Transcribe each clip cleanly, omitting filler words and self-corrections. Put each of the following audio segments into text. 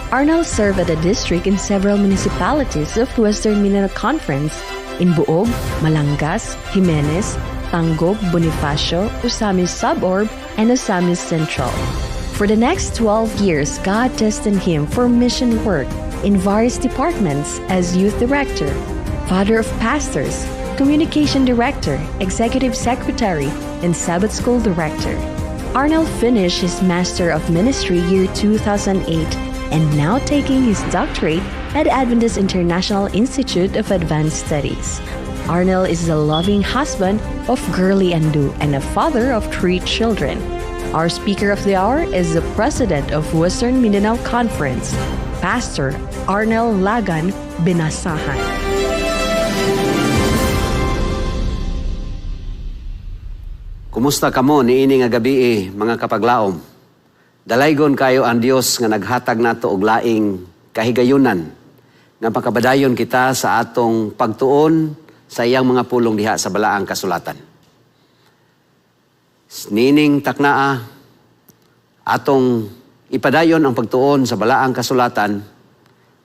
Arnel served at a district in several municipalities of Western Mindanao Conference in Buog, Malangas, Jimenez, Tangog, Bonifacio, Osamis Suburb, and Osamis Central. For the next 12 years, God destined him for mission work in various departments as youth director, father of pastors, communication director, executive secretary, and Sabbath school director. Arnel finished his Master of Ministry year 2008 and now taking his doctorate at Adventist International Institute of Advanced Studies. Arnel is a loving husband of Girly Andu and a father of 3 children. Our speaker of the hour is the president of Western Mindanao Conference, Pastor Arnel Lagan Binasahan. Kumusta kamo niini nga gabi mga kapaglaom? Dalaygon kayo ang Dios nga naghatag nato og laing kahigayunan nga makabadayon kita sa atong pagtuon sa iyang mga pulong diha sa balaang kasulatan. Nining taknaa atong ipadayon ang pagtuon sa balaang kasulatan,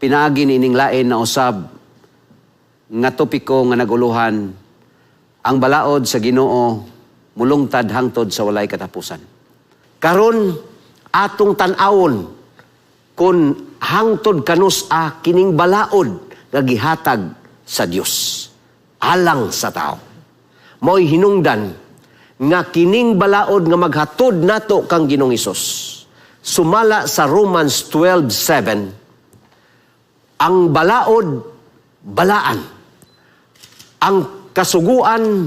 pinaagi nining lain na usab nga topiko nga naguluhan ang balaod sa Ginoo mulungtad hangtod sa walay katapusan. Karon atong tan-awon kung hangtod kanus-a kining balaod nga gihatag sa Dios alang sa tao. Mo'y hinungdan nga kining balaod nga maghatod nato kang Ginoong Hesus. Sumala sa Romans 12:7, ang balaod balaan, ang kasuguan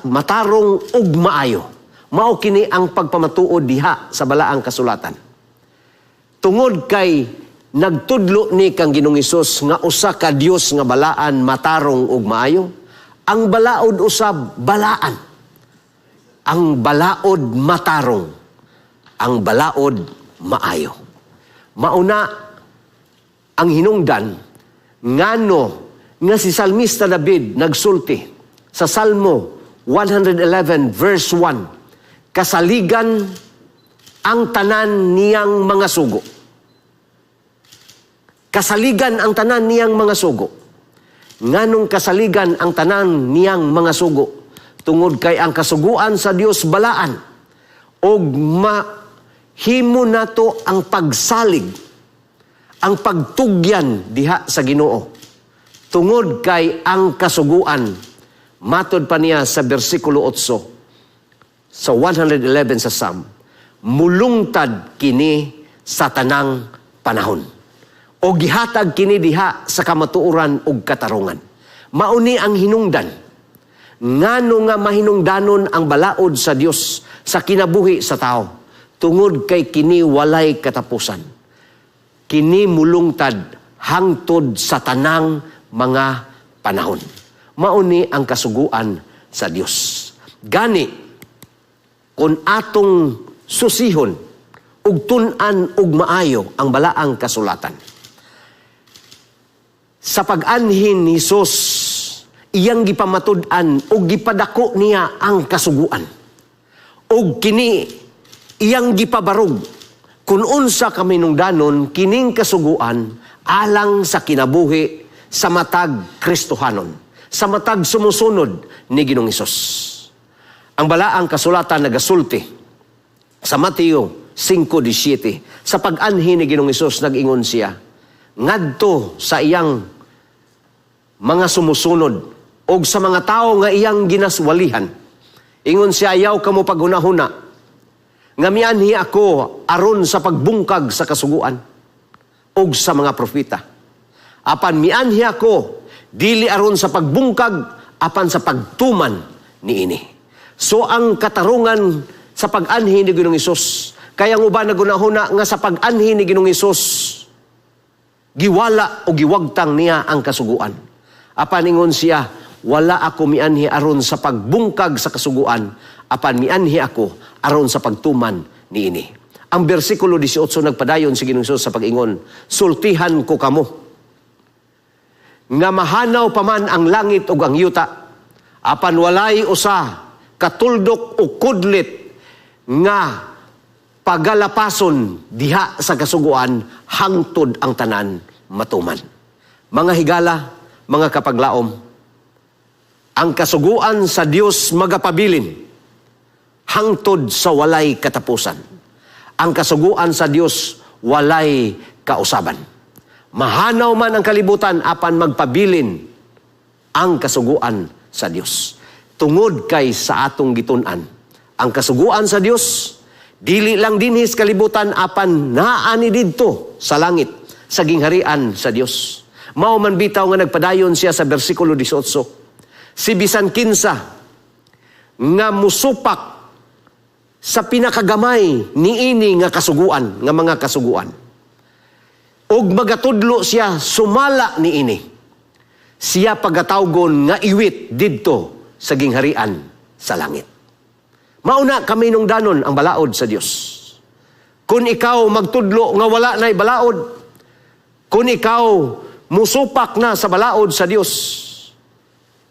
matarong ug maayo. Mao kini ang pagpamatuod diha sa balaang kasulatan. Tungod kay nagtudlo ni kang Ginoong Hesus nga usa ka Dios nga balaan, matarong ug maayo, ang balaod usab balaan. Ang balaod matarong, ang balaod maayo. Mauna ang hinungdan ngano nga si Salmista David nagsulti sa Salmo 111 verse 1. Kasaligan ang tanan niyang mga sugo. Kasaligan ang tanan niyang mga sugo. Nganong kasaligan ang tanan niyang mga sugo? Tungod kay ang kasuguan sa Dios balaan. Og mahimo nato ang pagsalig, ang pagtugyan diha sa Ginoo. Tungod kay ang kasuguan, matod pa niya sa versikulo 8, sa 111 sa Psalm, mulungtad kini sa tanang panahon. O gihatag kini diha sa kamatuoran ug katarungan. Mauni ang hinungdan. Ngano nga mahinungdanon ang balaod sa Dios sa kinabuhi sa tao. Tungod kay kini walay katapusan. Kini mulungtad hangtod sa tanang mga panahon. Mauni ang kasuguan sa Dios. Gani, kung atong susihon ug tun-an ug maayo ang balaang kasulatan. Sa pag-anhin ni Hesus, iyang gipamatud-an ug gipadako niya ang kasuguan. Ug kini iyang gipabarog kung unsa kaminungdanon kining kasuguan alang sa kinabuhi sa matag Kristohanon, sa matag sumusunod ni Ginoong Hesus. Ang balaang kasulatan nagasulti sa Mateo 5:17. Sa pag-anhi ni Ginoong Hesus nag-ingon siya, ngadto sa iyang mga sumusunod o sa mga tao nga iyang ginaswalihan. Ingon siya, ayaw kamo paghunahuna, nga mianhi ako aron sa pagbungkag sa kasuguan o sa mga propeta. Apan mianhi ako, dili aron sa pagbungkag, apan sa pagtuman niini. So ang katarungan sa pag-anhi ni Ginoong Hesus, kaya ang uban nagunahuna nga sa pag-anhi ni Ginoong Hesus, giwala o giwagtang niya ang kasuguan. Apan ingon siya, wala ako mianhi aron sa pagbungkag sa kasuguan, apan mianhi ako aron sa pagtuman niini. Ang bersikulo 18 nagpadayon si Ginoong Hesus sa pag-ingon, sultihan ko kamo, nga mahanaw paman ang langit ug ang yuta, apan walay usa katuldok o kudlit nga pagalapason diha sa kasuguan hangtod ang tanan matuman. Mga higala, mga kapaglaom, ang kasuguan sa Dios magapabilin hangtod sa walay katapusan. Ang kasuguan sa Dios walay kausaban. Mahanaw man ang kalibutan apan magpabilin ang kasuguan sa Dios. Tungod kay sa atong gitun-an, ang kasuguan sa Dios dili lang dinhis kalibutan apan naani didto sa langit sa gingharian sa Dios. Mao man bitaw nga nagpadayon siya sa bersikulo 18. Si bisan kinsa nga musupak sa pinakagamay niini nga kasuguan, nga mga kasuguan. Og magatudlo siya sumala niini. Siya pagatawgon nga iwit didto sa gingharian sa langit. Mauna kami nung danon ang balaod sa Dios. Kung ikaw magtudlo nga wala na'y balaod, kung ikaw musupak na sa balaod sa Dios,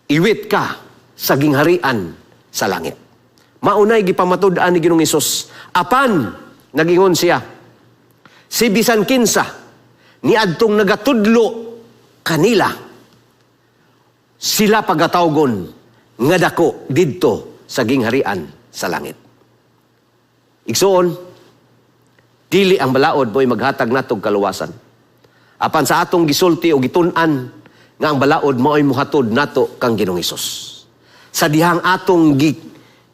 iwit ka sa gingharian sa langit. Maunay gipamatud-an ni Ginoong Hesus. Apan, nagingon siya, si bisan kinsa, ni adtong nagatudlo kanila, sila pagatawgon nga dako didto sa gingharian sa langit. Igsuon, dili ang balaod boy maghatag natog kaluwasan. Apan sa atong gisulti o gitun-an nga ang balaod mao'y muhatod nato kang Ginoong Hesus. Sa dihang atong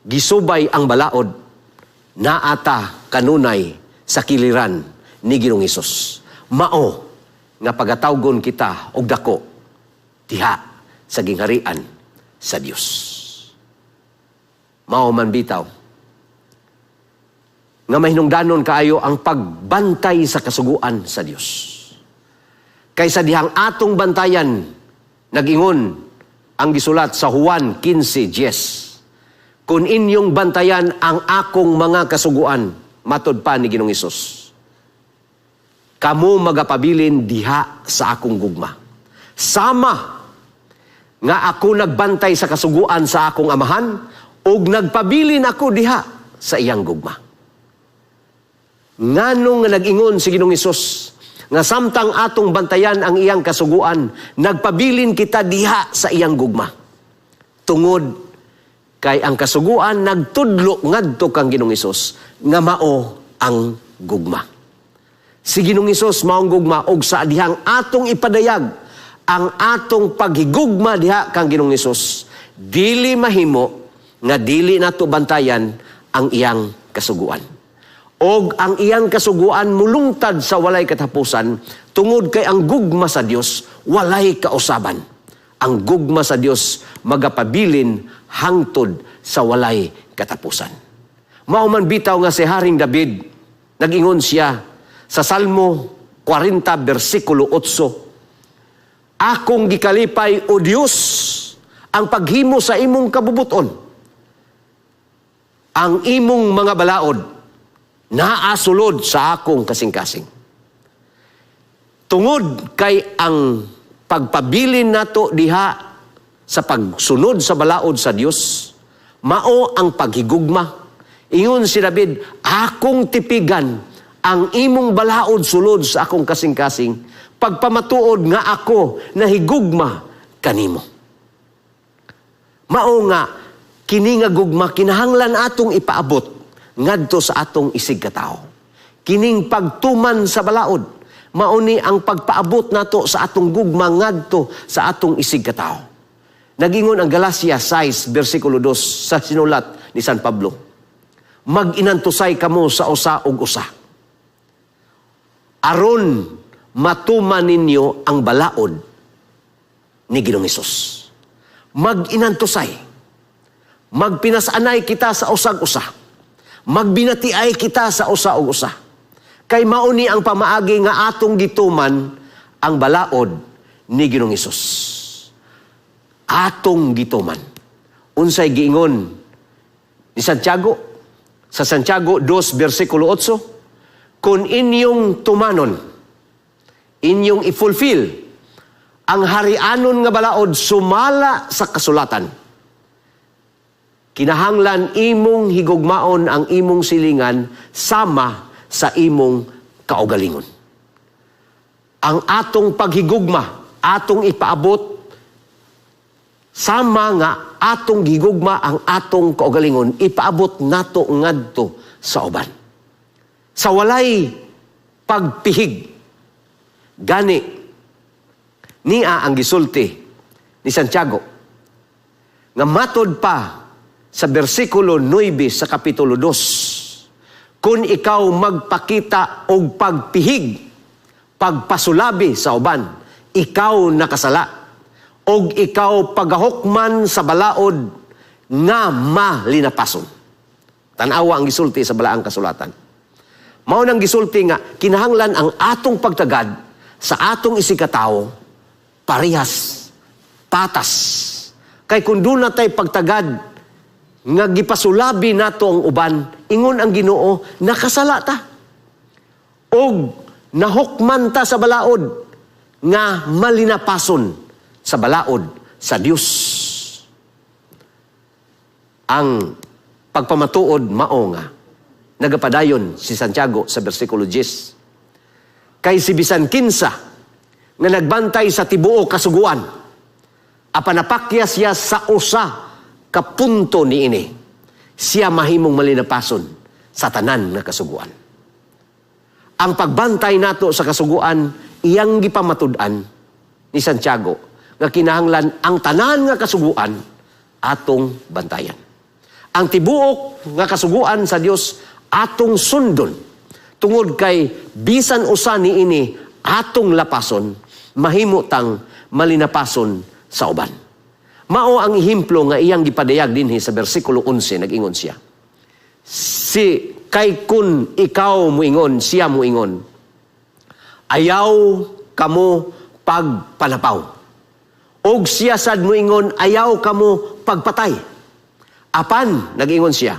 gisubay ang balaod, naata kanunay sa kiliran ni Ginoong Hesus. Mao nga pagatawgon kita og dako diha sa gingharian sa Dios. Mao man bitaw nga mahinungdanon kaayo ang pagbantay sa kasuguan sa Dios. Kaysa dihang atong bantayan, nag-ingon ang gisulat sa Juan 15:10. Kung inyong bantayan ang akong mga kasuguan, matod pa ni Ginoong Hesus, kamo magapabilin diha sa akong gugma. Sama nga ako nagbantay sa kasuguan sa akong amahan, ug nagpabilin ako diha sa iyang gugma. Nganong nga nag-ingon si Ginoong Hesus, nga samtang atong bantayan ang iyang kasuguan, nagpabilin kita diha sa iyang gugma. Tungod kay ang kasuguan nagtudlo ngadto kang Ginoong Hesus nga mao ang gugma. Si Ginoong Hesus maong gugma, og sa dihang atong ipadayag ang atong paghigugma diha kang Ginoong Hesus, dili mahimo nga dili nato bantayan ang iyang kasuguan. Og ang iyang kasuguan mulungtad sa walay katapusan, tungod kay ang gugma sa Dios walay kausaban. Ang gugma sa Dios magapabilin hangtod sa walay katapusan. Mao man bitaw nga si Haring David, nag-ingon siya sa Salmo 40 bersikulo 8, akong gikalipay o Dios ang paghimo sa imong kabubuton. Ang imong mga balaod naasulod sa akong kasing-kasing. Tungod kay ang pagpabilin nato diha sa pagsunod sa balaod sa Dios, mao ang paghigugma. Ingon si David, akong tipigan ang imong balaod sulod sa akong kasing-kasing, pagpamatuod nga ako nahigugma kanimo. Mao nga, kini nga gugma kinahanglan atong ipaabot ngadto sa atong isig katao. Kining pagtuman sa balaod, mauni ang pagpaabot nato sa atong gugma ngadto sa atong isig katao. Nagingon ang Galacia 6 bersikulo 2 sa sinulat ni San Pablo, mag-inantusay kamo sa usa ug usa, aron matuman ninyo ang balaod ni Ginoong Hesus. Mag-inantusay, magpinasanay kita sa usag-usa, magbinatiay kita sa usa ug usa. Kay mauni ang pamaagi nga atong gituman ang balaod ni Ginoong Hesus. Atong gituman. Unsay giingon ni Santiago sa Santiago 2 bersikulo 8, kung inyong tumanon, inyong i-fulfill ang harianon nga balaod sumala sa kasulatan, kinahanglan imong higugmaon ang imong silingan sama sa imong kaugalingon. Ang atong paghigugma, atong ipaabot, sama nga atong gigugma ang atong kaugalingon, ipaabot nato ngadto sa uban. Sa walay pagpihig, gani, niya ang gisulti ni Santiago, nga matod pa sa bersikulo 9 sa kapitulo 2, kung ikaw magpakita og pagpihig, pagpasulabi sa uban, ikaw nakasala. Og ikaw pagahokman sa balaod nga malinapason. Tanawa ang gisulti sa balaang kasulatan. Mao nang gisulti nga kinahanglan ang atong pagtagad sa atong isikatawo parehas, patas. Kay kung doon natay pagtagad nga gipasulabi nato ang uban, ingon ang Ginoo, nakasala ta. Og nahokman ta sa balaod nga malinapason sa balaod sa Dios. Ang pagpamatuod mao nga nagapadayon si Santiago sa bersikulo 10. Kay si bisan kinsa nga nagbantay sa tibuok kasuguan, apanapakya siya sa usa ka punto niini, siya mahimong malinapason sa tanan nga kasuguan. Ang pagbantay nato sa kasuguan, iyang gipamatud-an ni Santiago nga kinahanglan ang tanan nga kasuguan atong bantayan. Ang tibuok nga kasuguan sa Dios atong sundon, tungod kay bisan usa niini atong lapason, mahimo tang malinapason sa uban. Mao ang ehemplo nga iyang gipadayag dinhi sa bersikulo 11, nag-ingon siya. Kay kun ikaw muingon, siya muingon, ayaw kamo pagpanapaw. Og siya sad muingon, ayaw kamo pagpatay. Apan, nag-ingon siya,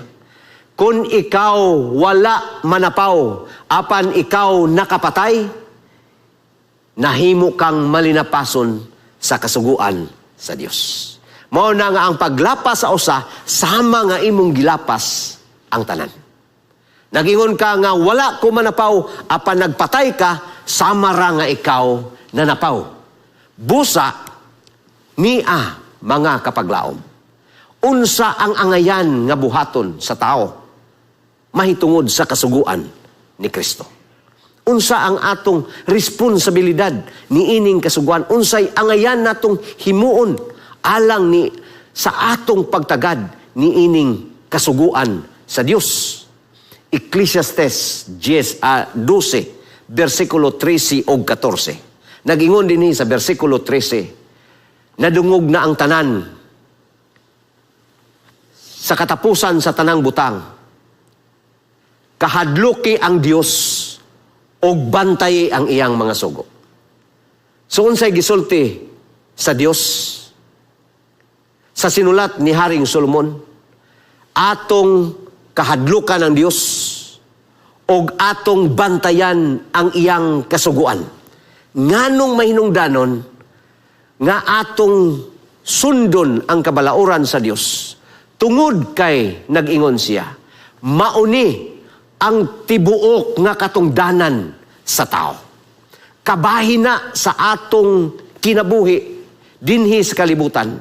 kung ikaw wala manapaw, apan ikaw nakapatay, nahimo kang malinapason sa kasuguan sa Dios. Mao na nga ang paglapas sa usa, sama nga imong gilapas ang tanan. Nag-ingon ka nga wala ko manapaw, apan nagpatay ka, sama ra nga ikaw nanapaw. Busa niya mga kapaglaom. Unsa ang angayan nga buhaton sa tao mahitungod sa kasuguan ni Kristo. Unsa ang atong responsibilidad ni ining kasuguan, unsay angayan natong himuon alang ni sa atong pagtagad ni ining kasuguan sa Dios. Ecclesiastes 12 bersikulo 13 o 14. Nag-ingon dinhi sa bersikulo 13, nadungog na ang tanan sa katapusan sa tanang butang. Kahadluki ang Dios og bantay ang iyang mga sugo. So unsay gisulti sa Dios sa sinulat ni Haring Solomon, atong kahadlukan ng Dios og atong bantayan ang iyang kasuguan. Nganong mahinungdanon nga atong sundon ang kabalauran sa Dios, tungod kay nag-ingon siya, mauni ang tibuok nga katungdanan sa tao. Kabahina sa atong kinabuhi dinhi sa kalibutan,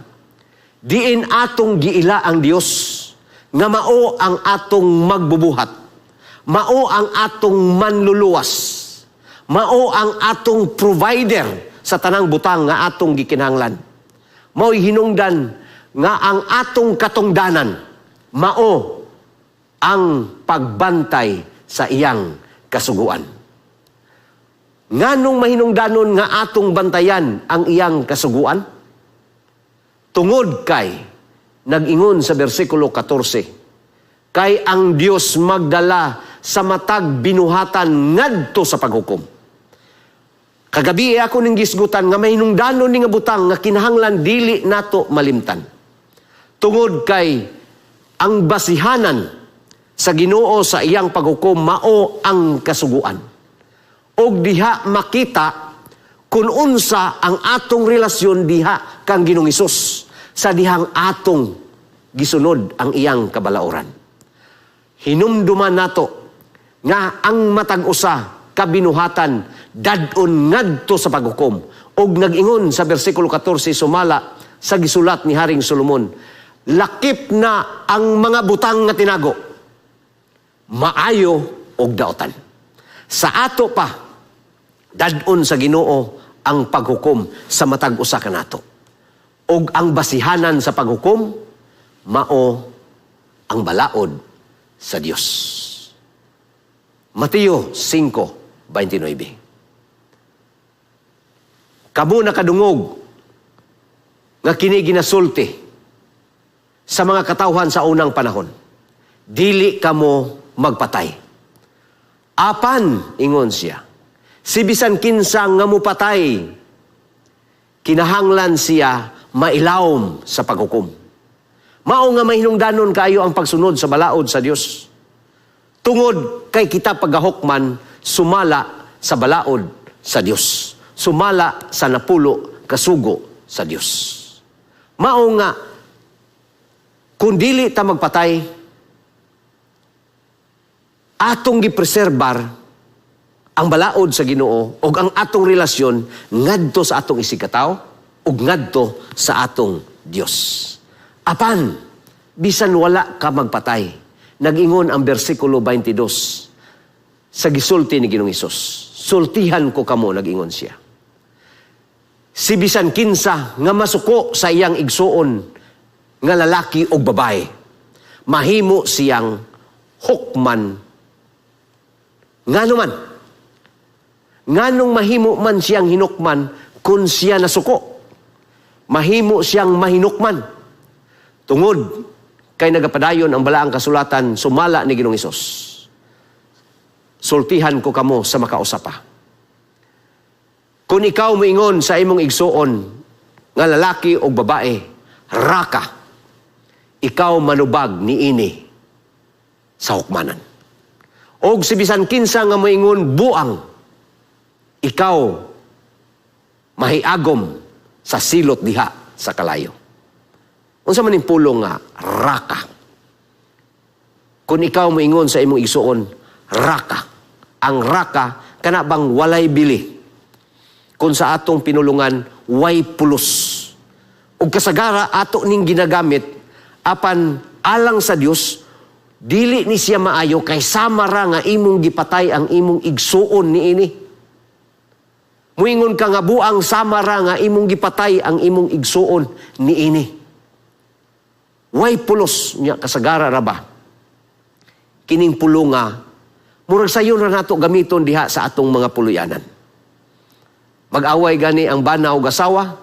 diin atong giila ang Dios nga mao ang atong magbubuhat, mao ang atong manluluwas, mao ang atong provider sa tanang butang nga atong gikinahanglan. Mao'y hinungdan nga ang atong katungdanan mao ang pagbantay sa iyang kasuguan. Nganong mahinungdanon nga atong bantayan ang iyang kasuguan? Tungod kay nag-ingon sa bersikulo 14, kay ang Dios magdala sa matag binuhatan ngadto sa paghukom. Kagabi ako ning gisgutan nga mahinungdanon ni nga butang nga kinahanglan dili nato malimtan. Tungod kay ang basihanan sa Ginoo sa iyang paghukom mao ang kasuguan. Og diha makita kung unsa ang atong relasyon diha kang Ginoong Hesus sa dihang atong gisunod ang iyang kabalauran. Hinumduman nato nga ang matag usa kabinuhatan dadon ngadto sa paghukom, og nag-ingon sa bersikulo 14 sumala sa gisulat ni Haring Solomon, lakip na ang mga butang nga tinago, maayo og daotan. Sa ato pa dadon sa Ginoo ang paghukom sa matag usa kanato, og ang basihanan sa paghukom mao ang balaod sa Dios. Mateo 5:29. Kamo nakadungog nga kini ginasulti sa mga katawhan sa unang panahon, dili kamo magpatay. Apan, ingon siya, si bisan kinsa nga mupatay, kinahanglan siya mailawom sa paghukom. Mao nga mahinungdanon kayo ang pagsunod sa balaod sa Dios. Tungod kay kita pagahokman, sumala sa balaod sa Dios. Sumala sa napulo kasugo sa Dios. Mao nga, kung dili ta magpatay, atong gipreserbar ang balaod sa Ginoo o ang atong relasyon ngadto sa atong isigataw o ngadto sa atong Dios. Apan, bisan wala ka magpatay, nag-ingon ang bersikulo 22 sa gisulti ni Ginoong Hesus. Sultihan ko kamo, nag-ingon siya. Si bisan kinsa nga masuko sa iyang igsuon nga lalaki o babae, mahimo siyang hukman. Nganuman, nganong mahimo man siyang hinukman kung siya nasuko? Mahimo siyang mahinukman. Tungod kay nagapadayon ang balaang kasulatan, sumala ni Ginoong Hesus. Sultihan ko kamo sa makausapa. Kung ikaw moingon sa imong igsuon nga lalaki o babae, raka, ikaw manubag niini sa hukmanan. Og si bisan kinsa nga moingon buang, ikaw mahiagom sa silot diha sa kalayo. Unsa man ning pulong nga raka. Kung ikaw moingon sa imong igsuon, raka. Ang raka kana bang walay bili. Kung sa atong pinulungan way pulos. Ug kasagara ato ning ginagamit apan alang sa Dios, dili ni siya maayo kay samara nga imong gipatay ang imong igsuon niini. Muingon ka nga buang samara nga imong gipatay ang imong igsuon niini. Way pulos niya kasagara ra ba? Kining pulo nga murag sayon ra nato gamiton diha sa atong mga puluyanan. Mag-away gani ang bana ug asawa,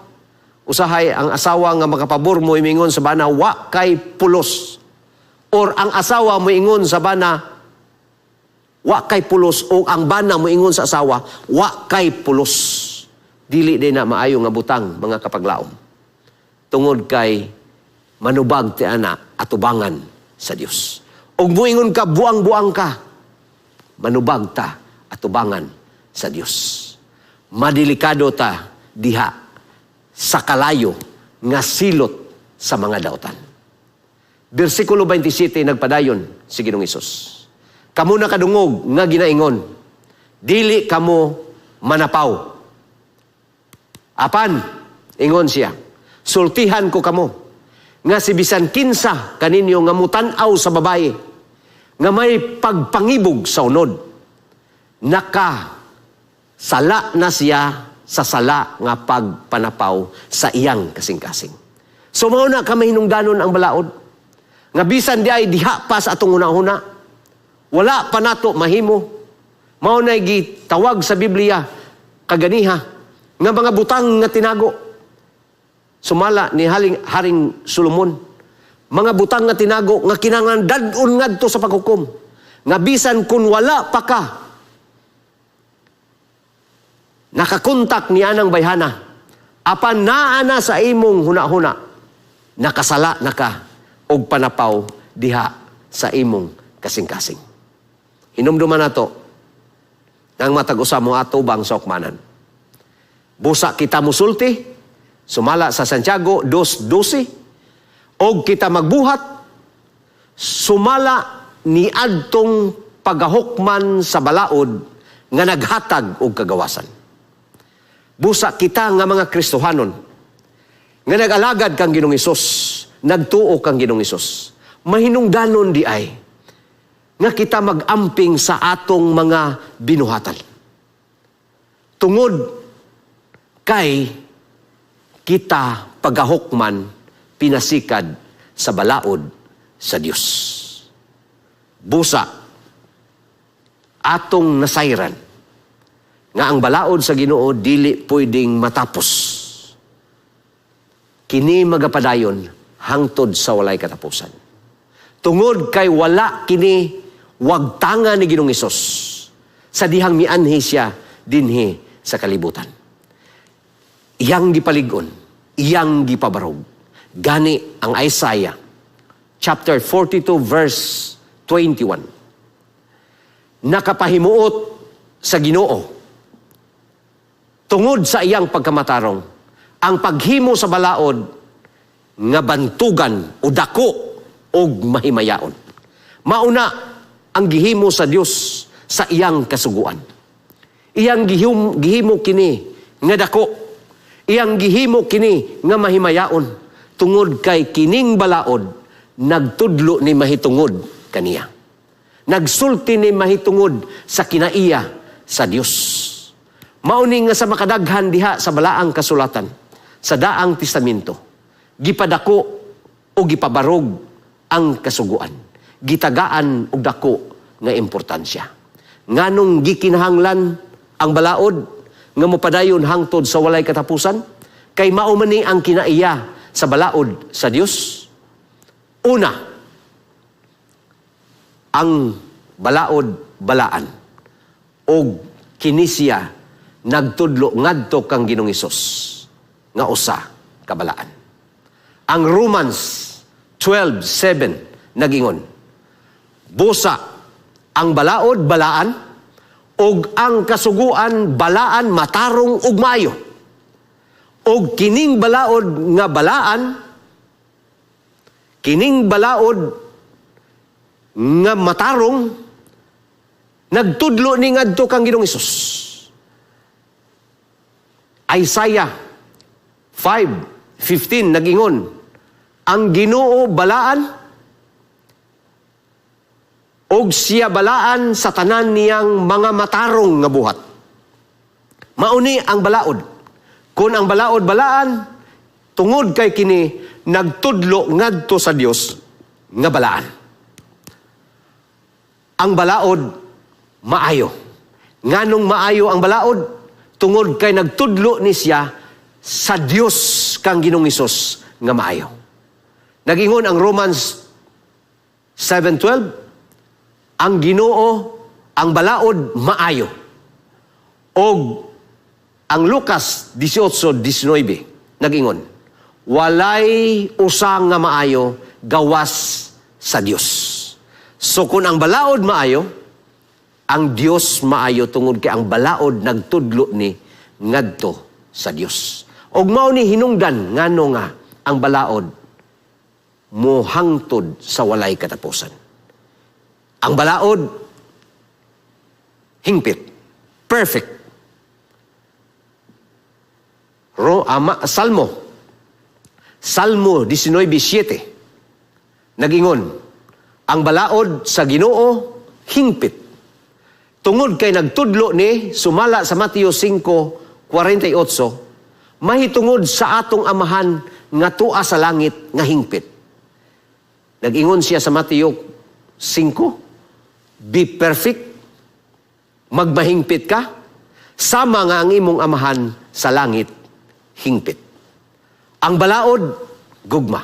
usahay ang asawa nga makapabor mo imingon sa bana wa kay pulos. Or ang asawa mo ingon sa bana wa kay pulos, o ang bana mo ingon sa asawa wa kay pulos. Dili din na maayo nga butang mga kapaglaom. Tungod kay manubag ti ana atubangan sa Dios. Og moingon ka buang-buang ka, manubag ta atubangan sa Dios. Madelikado ta diha sa kalayo nga silot sa mga dautan. Bersikulo 27 nagpadayon si Ginoong Hesus. Kamo nakadungog nga ginaingon, dili kamo manapaw. Apan, ingon siya, sultihan ko kamo nga si bisan kinsa kaninyo nga mutan-aw sa babae nga may pagpangibog sa unod, sala na siya sa sala nga pagpanapaw sa iyang kasing-kasing. So mao na kami hinungdanon ang balaod nga bisan di ay diha pa sa atong una-una, wala pa nato mahimo. Mao na gitawag sa Biblia kaganiha nga mga butang nga tinago. Sumala ni Haring Solomon, mga butang nga tinago nga kinahanglan dadon ngadto sa paghukom, nga bisan kun wala pa ka nakakontak ni anang bayhana, apan naana sa imong huna-huna, nakasala na ka og panapaw diha sa imong kasing-kasing. Hinumduman nato ang matag-usa mo atubang sa hukmanan. Busa kita musulti, sumala sa Santiago 2:12, og kita magbuhat, sumala ni adtong pagahukman sa balaod nga naghatag og kagawasan. Busa kita nga mga Kristohanon, nga nag-alagad kang Ginoong Hesus, nagtuo kang Ginoong Hesus, mahinungdanon di ay, nga kita mag-amping sa atong mga binuhatan. Tungod kay kita pagahukman pinasikad sa balaod sa Dios. Busa, atong nasayran, nga ang balaod sa Ginoo dili pwedeng matapos. Kini magapadayon hangtod sa walay katapusan. Tungod kay wala kini wagtanga ni Ginoong Hesus sa dihang mianhi siya dinhi sa kalibutan. Iyang gipalig-on, iyang gipabarog. Gani ang Isaiah chapter 42 verse 21. Nakapahimuot sa Ginoo tungod sa iyang pagkamatarong ang paghimo sa balaod nga bantugan o dako o mahimayaon. Mauna ang gihimo sa Dios sa iyang kasuguan. Iyang gihimo kini nga dako. Iyang gihimo kini nga mahimayaon. Tungod kay kining balaod, nagtudlo ni mahitungod kaniya. Nagsulti ni mahitungod sa kinaiya sa Dios. Mauning nga sa makadaghan diha sa balaang kasulatan, sa daang testamento, gipadako o gipabarog ang kasuguan. Gitagaan og dako nga importansya. Nganong gikinahanglan ang balaod nga mopadayon hangtod sa walay katapusan, kay mao man ni ang kinaiya sa balaod sa Dios. Una, ang balaod balaan o kinisiya nagtudlo ngadto kang Ginoong Hesus nga usa ka balaan. Ang Romans 12:7 nagingon, busa ang balaod balaan og ang kasuguan balaan matarong ug maayo. Og kining balaod nga balaan, kining balaod nga matarong, nagtudlo ni ngadto kang Ginoong Hesus. Isaiah 5:15 nagingon, ang Ginoo balaan og siya balaan sa tanan niyang mga matarong nga buhat. Mauni ang balaod. Kung ang balaod balaan, tungod kay kini nagtudlo ngadto sa Dios nga balaan. Ang balaod maayo. Nganong maayo ang balaod? Tungod kay nagtudlo ni siya sa Dios kang Ginoong Hesus nga maayo. Nagingon ang Romans 7:12, ang Ginoo, ang balaod maayo. Og ang Lucas 18:19 nagingon, walay usa nga maayo gawas sa Dios. So kung ang balaod maayo, ang Dios maayo tungod kay ang balaod nagtudlo ni ngadto sa Dios. Og mao ni hinungdan ngano nga ang balaod mohangtod sa walay katapusan. Ang balaod hingpit, perfect. Salmo 19:7 nagingon, ang balaod sa Ginoo hingpit. Tungod kay nagtudlo ni, sumala sa Mateo 5:48, mahitungod sa atong amahan nga tua sa langit nga hingpit. Nagingon siya sa Mateo 5, be perfect, magmahingpit ka, sama nga ang imong amahan sa langit hingpit. Ang balaod, gugma.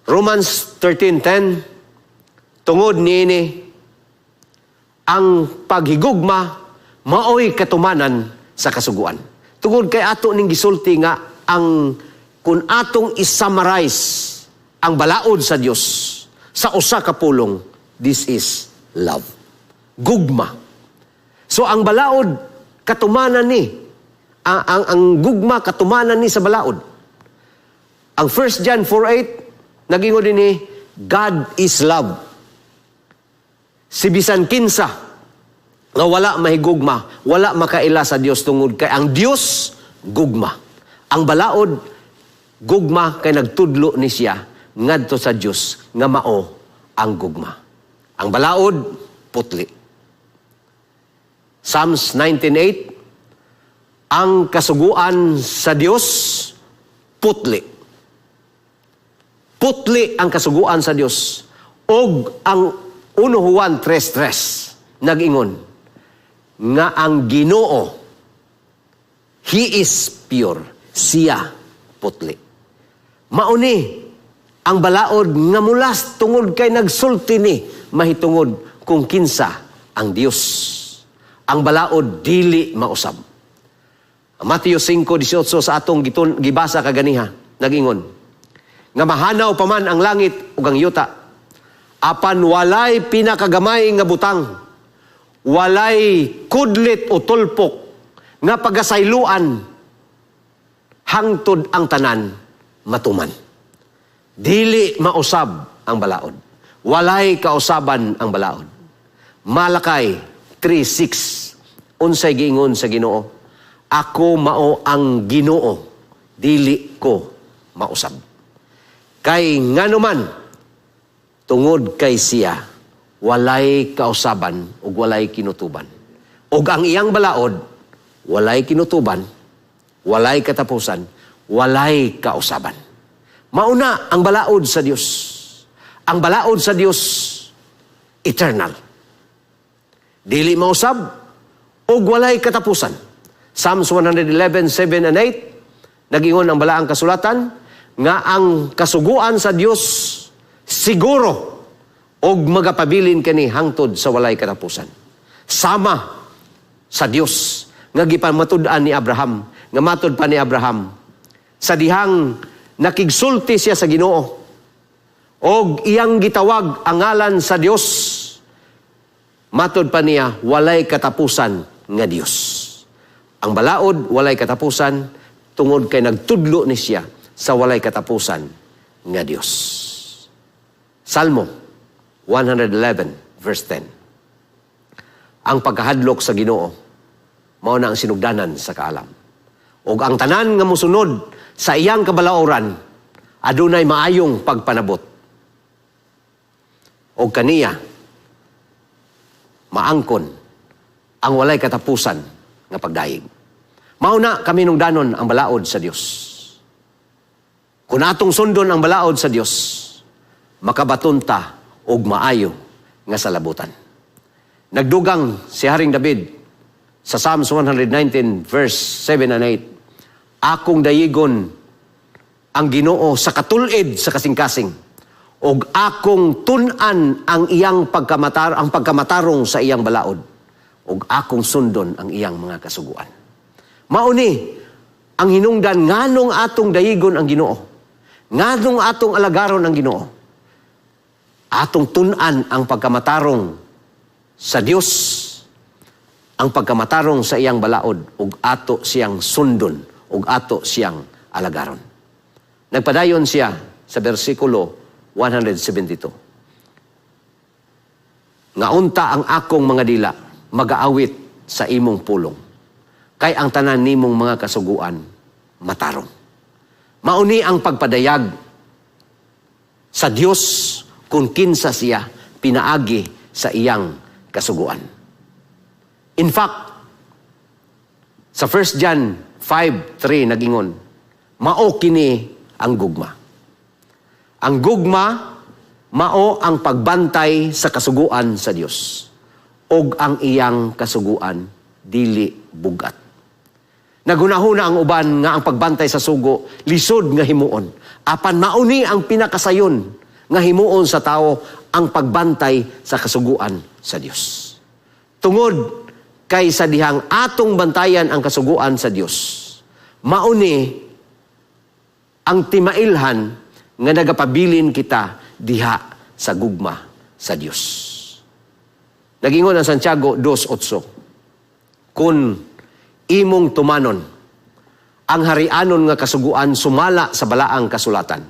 Romans 13:10, tungod niini, ang paghigugma maoy katumanan sa kasuguan. Tungod kay ato ning gisulti nga ang kun atong i-summarize ang balaod sa Dios sa usa ka pulong, this is love. Gugma. So ang balaod katumanan ni ang gugma katumanan ni sa balaod. Ang 1 John 4:8 nagingon din ni God is love. Si bisan kinsa nga wala mahigugma, wala makaila sa Dios tungod kay ang Dios gugma. Ang balaod gugma kay nagtudlo ni siya ngadto sa Dios nga mao ang gugma. Ang balaod putli. Psalms 19:8, ang kasuguan sa Dios putli. Putli ang kasuguan sa Dios. Og ang 1 Juan 3:3 nag-ingon nga ang Ginoo, He is pure, siya putli. Mauni ang balaod nga mulas tungod kay nagsulti ni mahitungod kung kinsa ang Dios. Ang balaod dili mausab. Mateo 5:18 sa atong gibasa kaganiha nag-ingon nga mahanaw pa man ang langit ug ang yuta, apan walay pinakagamay nga butang, walay kudlit o tulpok nga pagasayloan hangtod ang tanan matuman. Dili mausab ang balaod. Walay kausaban ang balaod. Malakay 3:6 unsay giingon sa Ginoo, ako mao ang Ginoo, dili ko mausab. Kay nganuman tungod kay siya walay kausaban ug walay kinutuban. Ug ang iyang balaod walay kinutuban, walay katapusan, walay kausaban. Mauna ang balaod sa Dios. Ang balaod sa Dios eternal. Dili mausab ug walay katapusan. Psalms 111:7 and 8 nagingon ang balaang kasulatan nga ang kasuguan sa Dios siguro og magapabilin kani hangtod sa walay katapusan. Sama sa Dios nga gipamatud-an ni Abraham, nga matud pa ni Abraham sa dihang nakigsulti siya sa Ginoo og iyang gitawag ang ngalan sa Dios. Matud pa niya, walay katapusan nga Dios. Ang balaod walay katapusan tungod kay nagtudlo ni siya sa walay katapusan nga Dios. Salmo 111 verse 10. Ang pagkahadlok sa Ginoo mao na ang sinugdanan sa kaalam. Ug ang tanan nga mosunod sa iyang kabalauran adunay maayong pagpanabot. Ug kaniya maangkon ang walay katapusan nga pagdayeg. Mao na kami nungdanon ang balaod sa Dios. Kung atong sundon ang balaod sa Dios, makabatunta og maayo nga salabutan. Nagdugang si Haring David sa Psalms 119 verse 7 and 8, akong dayigon ang Ginoo sa katulid sa kasing-kasing, og akong tun-an ang iyang pagkamatarong sa iyang balaod, og akong sundon ang iyang mga kasuguan. Mauni ang hinungdan nganong atong dayigon ang Ginoo, nganong atong alagaron ang Ginoo, atong tun-an ang pagkamatarong sa Dios, ang pagkamatarong sa iyang balaod, ug ato siyang sundon, ug ato siyang alagaron. Nagpadayon siya sa bersikulo 172. Nga unta ang akong mga dila, mag-aawit sa imong pulong. Kay ang tanan nimong mga kasuguan, matarong. Mauni ang pagpadayag sa Dios kung kinsa siya pinaagi sa iyang kasuguan. In fact, sa 1 John 5:3 nagingon, mao kini ang gugma. Ang gugma, mao ang pagbantay sa kasuguan sa Dios. Og ang iyang kasuguan, dili bugat. Nagunahuna ang uban nga ang pagbantay sa sugo, lisod nga himuon. Apan mauni ang pinakasayon nga himuon sa tao, ang pagbantay sa kasuguan sa Dios. Tungod kay sa dihang atong bantayan ang kasuguan sa Dios, mauni ang timailhan nga nagapabilin kita diha sa gugma sa Dios. Nagingon ang Santiago 2:8, kun imong tumanon ang harianon nga kasuguan sumala sa balaang kasulatan.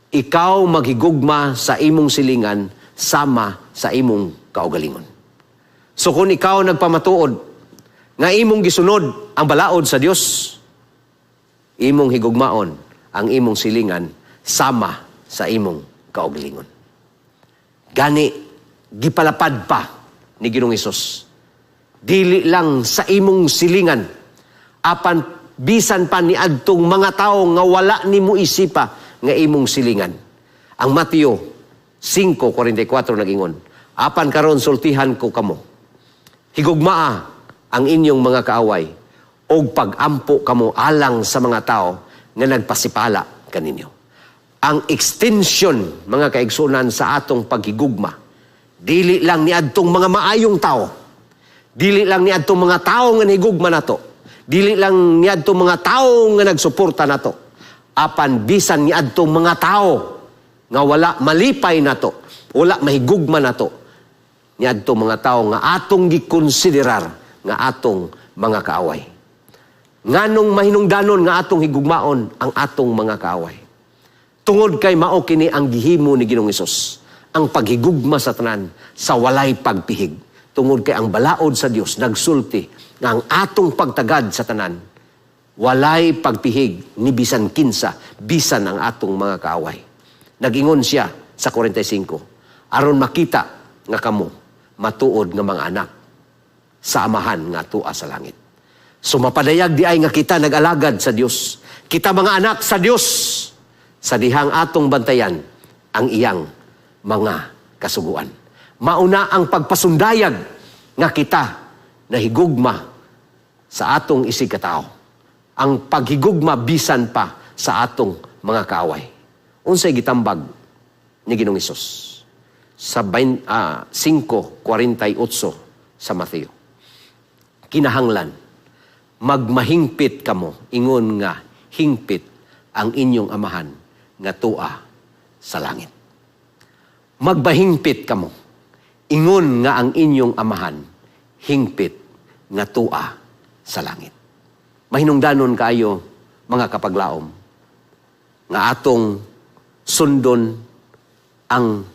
Ikaw maghigugma sa imong silingan sama sa imong kaugalingon. So kung ikaw nagpamatuod nga imong gisunod ang balaod sa Dios, imong higugmaon ang imong silingan sama sa imong kaugalingon. Gani gipalapad pa ni Ginoong Hesus. Dili lang sa imong silingan, apan bisan pa ni adtong mga tao nga wala nimo isipa nga imong silingan. Ang Mateo 5:44 nagingon, apan karon sultihan ko kamo. Higugmaa ang inyong mga kaaway o pag-ampo kamo alang sa mga tao nga nagpasipala kaninyo. Ang extension, mga kaigsunan, sa atong paghigugma, dili lang ni adtong mga maayong tao, dili lang ni adtong mga tao nga nahigugma nato, dili lang ni adtong mga tao nga nagsuporta nato, apan bisan ni adtong mga tao nga wala malipay nato, wala mahigugma nato, ni adtong mga tao nga atong gikonsiderar nga atong mga kaaway. Nganong mahinungdanon nga atong higugmaon ang atong mga kaaway? Tungod kay mao kini ang gihimo ni Ginoong Hesus, ang paghigugma sa tanan sa walay pagpihig. Tungod kay ang balaod sa Dios nagsulti nga ang atong pagtagad sa tanan walay pagpihig ni bisan kinsa, bisan ang atong mga kaaway. Nagingon siya sa 45, aron makita nga kamo matuod nga mga anak sa amahan nga tua sa langit. So mapadayag di ay nga kita nag-alagad sa Dios. Kita mga anak sa Dios, sa dihang atong bantayan ang iyang mga kasuguan. Mauna ang pagpasundayag nga kita nahigugma sa atong isig katao. Ang paghigugma bisan pa sa atong mga kaaway. Unsay gitambag ni Ginoong Hesus sa 5:48 sa Mateo. Kinahanglan magmahingpit kamo, ingon nga hingpit ang inyong amahan nga tua sa langit. Magbahingpit kamo, ingon nga ang inyong amahan hingpit nga tua sa langit. Mahinungdanon kayo, mga kapaglaom, nga atong sundon ang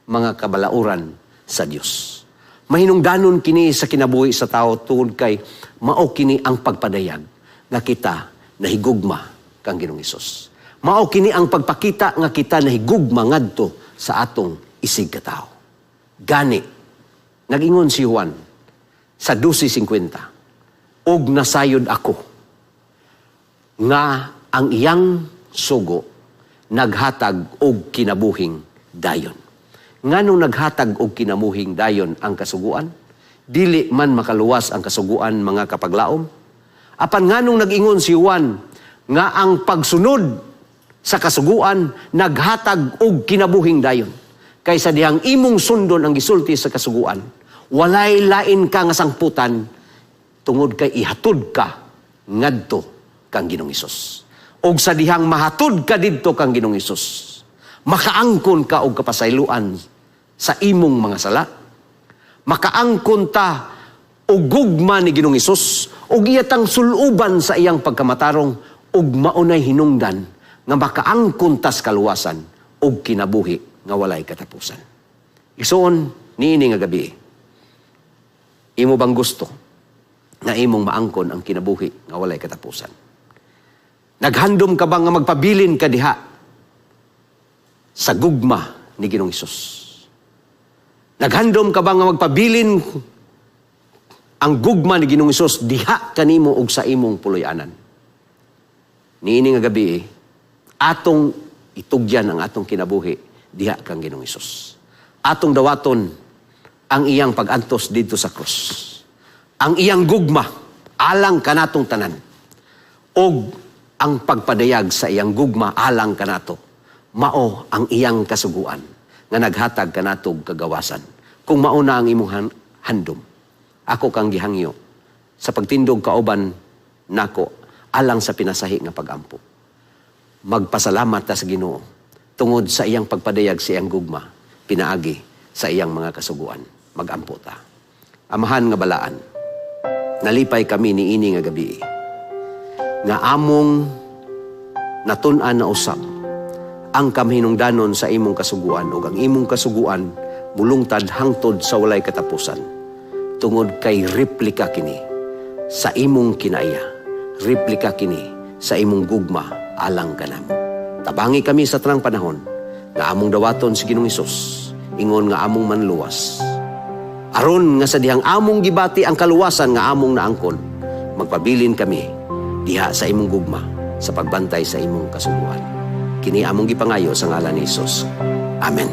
mga kabalauran sa Dios. Mahinungdanon kini sa kinabuhi sa tao tungod kay mao kini ang pagpadayag nga kita nahigugma kang Ginoong Hesus. Mao kini ang pagpakita nga kita nahigugma ngadto sa atong isig katao. Gani nagingon si Juan sa 12:50, og nasayod ako nga ang iyang sugo naghatag og kinabuhing dayon. Nganong naghatag og kinabuhing dayon ang kasuguan? Dili man makaluwas ang kasuguan, mga kapaglaom. Apan nganong nagingon si Juan nga ang pagsunod sa kasuguan naghatag og kinabuhing dayon. Kaysa dihang imong sundon ang gisulti sa kasuguan, walay lain ka nga sangputan tungod kay ihatod ka ngadto kang Ginoong Hesus. Og sa dihang mahatod ka didto kang Ginoong Hesus, makaangkon ka og kapasayloan sa imong mga sala. Makaangkon ta og gugma ni Ginoong Hesus og iyatang suluban sa iyang pagkamatarong og maunay hinungdan nga makaangkon ta sa kaluwasan og kinabuhi nga walay katapusan. Igsoon niini nga gabi, imo bang gusto nga imong maangkon ang kinabuhi nga walay katapusan? Naghandom ka ba nga magpabilin ka diha sa gugma ni Ginoong Hesus? Naghandom ka ba nga magpabilin ang gugma ni Ginoong Hesus diha kanimo og sa imong puloy-anan? Niini nga gabi, atong itugyan ang atong kinabuhi diha kang Ginoong Hesus. Atong dawaton ang iyang pag-antos dito sa krus. Ang iyang gugma alang kanatong tanan. Og ang pagpadayag sa iyang gugma alang kanato, mao ang iyang kasuguan nga naghatag kanatog kagawasan. Kung mauna ang imong handom, ako kang gihangyo sa pagtindog kauban nako alang sa pinasahi nga pagampo. Magpasalamat ta sa Ginoo tungod sa iyang pagpadayag sa iyang gugma, pinaagi sa iyang mga kasuguan. Magampo ta. Amahan nga balaan, nalipay kami ni ini nga gabi. nga among natun-an na usab ang kamhinungdanon sa imong kasuguan ug ang imong kasuguan mulungtad hangtod sa walay katapusan tungod kay replika kini sa imong kinaya, replika kini sa imong gugma alang kanamo. Tabangi kami sa tanang panahon nga among dawaton si Ginoong Hesus ingon nga among manluwas aron nga sa dihang among gibati ang kaluwasan nga among naangkon magpabilin kami diha sa imong gugma sa pagbantay sa imong kasuguan. Kini among gipangayo sa ngalan ni Hesus. Amen.